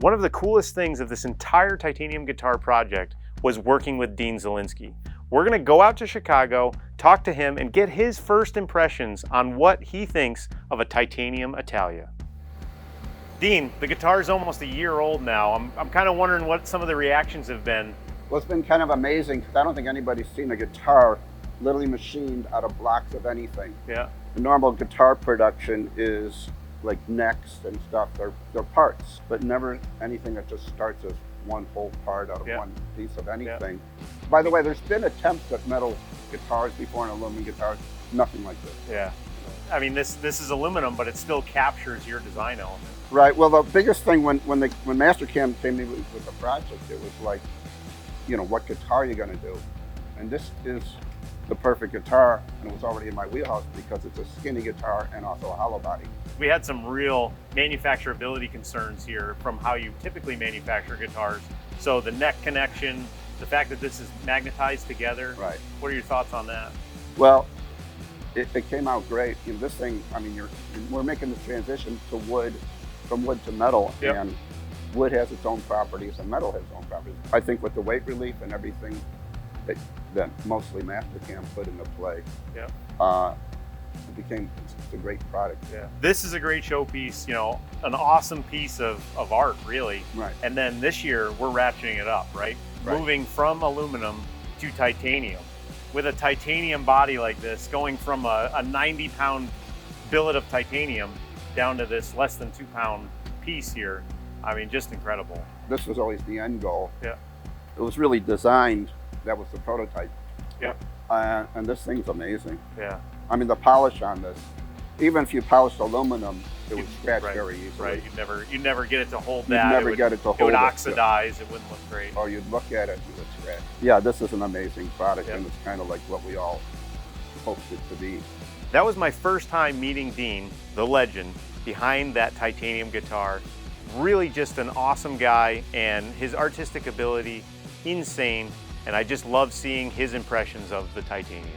One of the coolest things of this entire titanium guitar project was working with Dean Zelinsky. We're gonna go out to Chicago, talk to him, and get his first impressions on what he thinks of a Titanium Italia. Dean, the guitar is almost a year old now. I'm kind of wondering what some of the reactions have been. Well, it's been kind of amazing because I don't think anybody's seen a guitar literally machined out of blocks of anything. Yeah. The normal guitar production is like necks and stuff. They're parts, but never anything that just starts as one whole part out of one piece of anything. Yeah. By the way, there's been attempts at metal guitars before and aluminum guitars. Nothing like this. Yeah. I mean, this is aluminum, but it still captures your design element. Right. Well, the biggest thing when Mastercam came to me with the project, it was like, you know, what guitar are you going to do? And this is the perfect guitar, and it was already in my wheelhouse because it's a skinny guitar and also a hollow body. We had some real manufacturability concerns here from how you typically manufacture guitars. So the neck connection, the fact that this is magnetized together. Right. What are your thoughts on that? Well, it came out great. You know, this thing, I mean, we're making the transition to wood, from wood to metal, and wood has its own properties and metal has its own properties. I think with the weight relief and everything that mostly Mastercam put into play, it became a great product. Yeah. This is a great showpiece, you know, an awesome piece of art, really. Right. And then this year, we're ratcheting it up, right? Moving from aluminum to titanium. With a titanium body like this, going from a 90-pound billet of titanium down to this less than 2-pound piece here. I mean, just incredible. This was always the end goal. Yeah. It was really designed, that was the prototype. Yeah. And this thing's amazing. Yeah. I mean, the polish on this, even if you polished aluminum, it would scratch very easily. Right, you'd never get it to hold that. You'd never get it to hold it. It would oxidize, it wouldn't look great. Or you'd look at it, you would scratch. Yeah, this is an amazing product, and it's kind of like what we all hoped it to be. That was my first time meeting Dean, the legend, behind that titanium guitar. Really just an awesome guy, and his artistic ability, insane, and I just love seeing his impressions of the titanium.